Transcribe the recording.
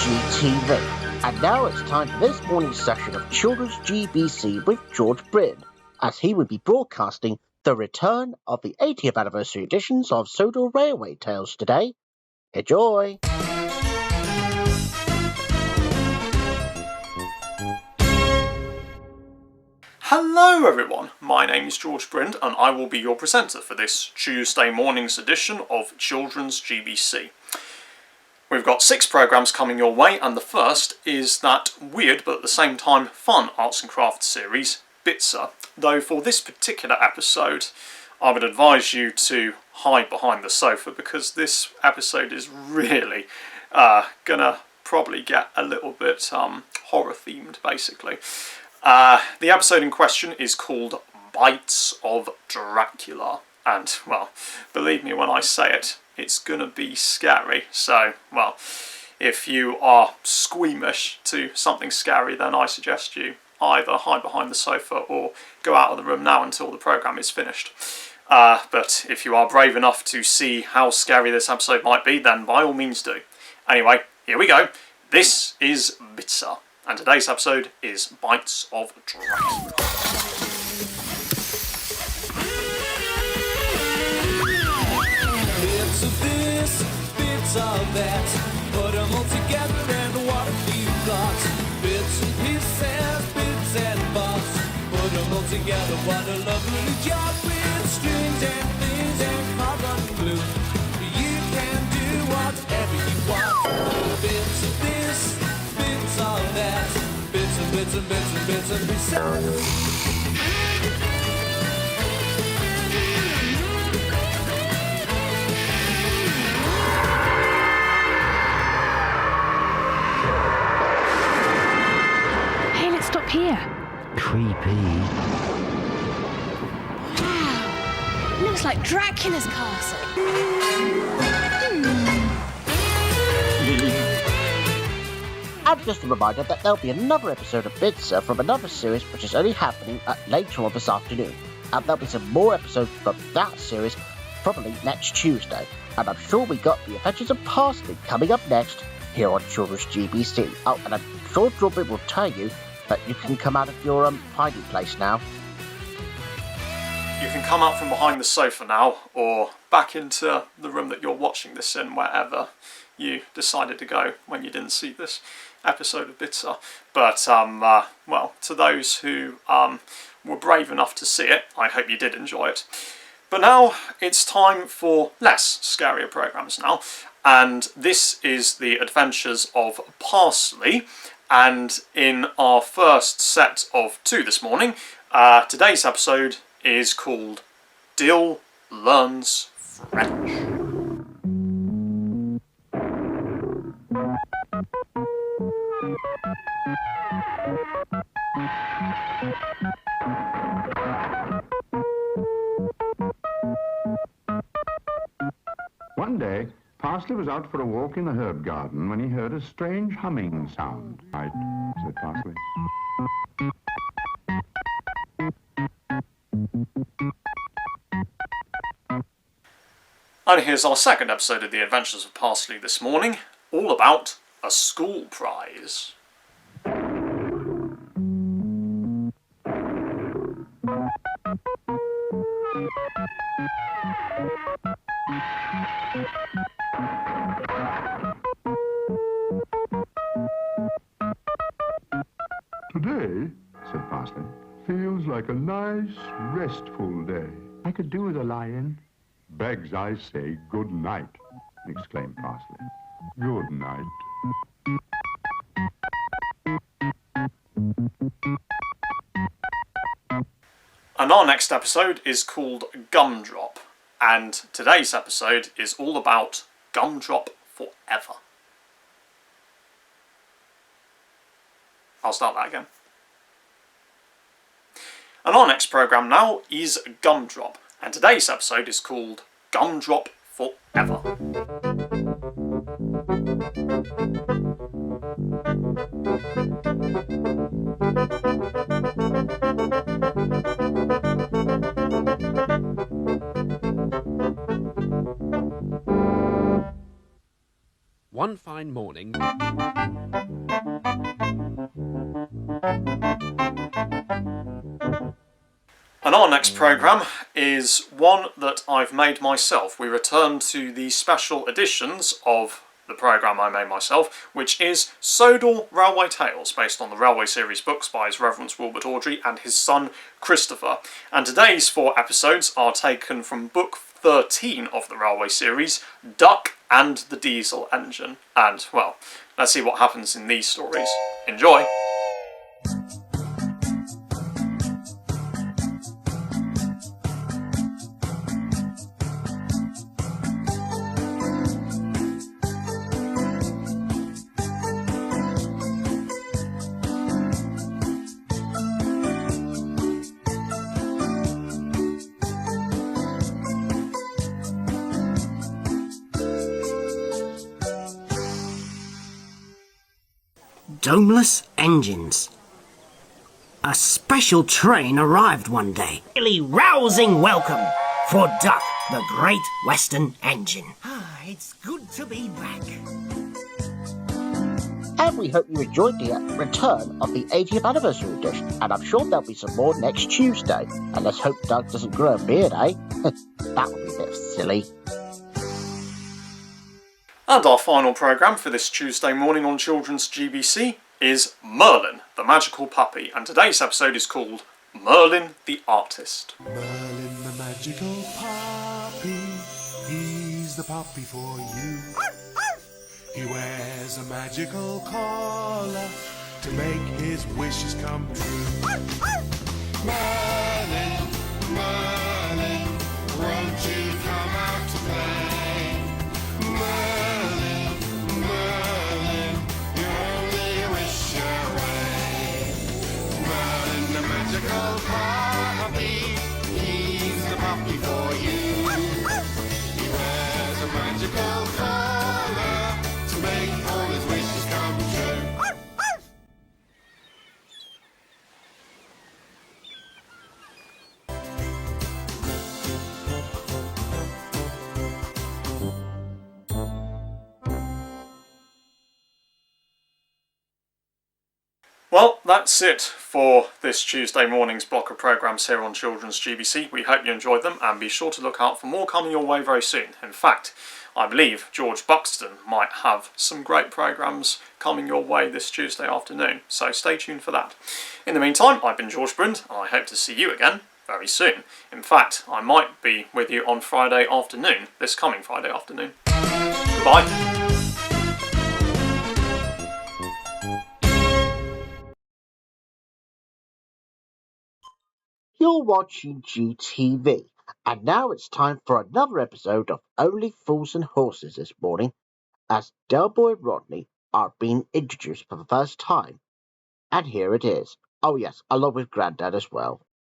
GTV. And now it's time for this morning's session of Children's GBC with George Brind, as he will be broadcasting the return of the 80th anniversary editions of Sodor Railway Tales today. Enjoy! Hello everyone, my name is George Brind and I will be your presenter for this Tuesday morning's edition of Children's GBC. We've got 6 programmes coming your way, and the first is that weird but at the same time fun arts and crafts series, Bitzer. Though for this particular episode I would advise you to hide behind the sofa because this episode is really gonna probably get a little bit horror themed basically. The episode in question is called Bites of Dracula, and, well, believe me when I say it, it's gonna be scary. So, well, if you are squeamish to something scary, then I suggest you either hide behind the sofa or go out of the room now until the programme is finished. But if you are brave enough to see how scary this episode might be, then by all means do. Anyway, here we go. This is Bitzer. And today's episode is Bites of Dracula. Bits of this, bits of that, put them all together and what have you got? Bits and pieces, bits and bobs, put them all together, what a lovely job with strings and things and carbon glue. You can do whatever you want. Bits of this, bits of that, bits and bits and bits and bits and pieces. Hey, let's stop here. Creepy. Wow, looks like Dracula's castle. And just a reminder that there'll be another episode of Bitzer from another series which is only happening later on this afternoon. And there'll be some more episodes from that series probably next Tuesday. And I'm sure we got The Adventures of Parsley coming up next here on Children's GBC. Oh, and I'm sure George will tell you that you can come out of your hiding place now. You can come out from behind the sofa now, or back into the room that you're watching this in, wherever you decided to go when you didn't see this episode of Bitzer. But, well, to those who were brave enough to see it, I hope you did enjoy it. But now it's time for less scarier programmes now, and this is The Adventures of Parsley. And in our first set of 2 this morning, today's episode is called Dill Learns French. One day, Parsley was out for a walk in the herb garden when he heard a strange humming sound. Right, said Parsley. And here's our second episode of The Adventures of Parsley this morning, all about a school prize. Today, said Parsley, feels like a nice, restful day. I could do with a lie-in. Begs, I say, good night, exclaimed Parsley. Good night. And our next episode is called Gumdrop, and today's episode is all about Gumdrop Forever. I'll start that again. And our next programme now is Gumdrop, and today's episode is called Gumdrop Forever. One fine morning... And our next programme is one that I've made myself. We return to the special editions of the programme I made myself, which is Sodor Railway Tales, based on the Railway series books by His Reverence Wilbert Awdry and his son Christopher. And today's 4 episodes are taken from book 13 of the Railway series, Duck and the Diesel Engine. And, well, let's see what happens in these stories. Enjoy! Domeless engines. A special train arrived one day. Really rousing welcome for Duck, the Great Western Engine. It's good to be back. And we hope you enjoyed the return of the 80th anniversary edition, and I'm sure there'll be some more next Tuesday. And let's hope Doug doesn't grow a beard, eh? That would be a bit silly. And our final programme for this Tuesday morning on Children's GBC is Merlin, the Magical Puppy, and today's episode is called Merlin the Artist. Merlin the magical puppy, he's the puppy for you. He wears a magical collar to make his wishes come true. Merlin, Merlin, won't you come out to play? Merlin, Merlin, you're only a wish away. Merlin the magical puppy, he's the puppy for you. He wears a magical collar to make all his wishes come true. Well, that's it for this Tuesday morning's block of programmes here on Children's GBC. We hope you enjoyed them, and be sure to look out for more coming your way very soon. In fact, I believe George Buxton might have some great programmes coming your way this Tuesday afternoon, so stay tuned for that. In the meantime, I've been George Brind, and I hope to see you again very soon. In fact, I might be with you on Friday afternoon, this coming Friday afternoon. Goodbye. You're watching GTV, and now it's time for another episode of Only Fools and Horses this morning, as Delboy and Rodney are being introduced for the first time. And here it is. Oh yes, along with Grandad as well.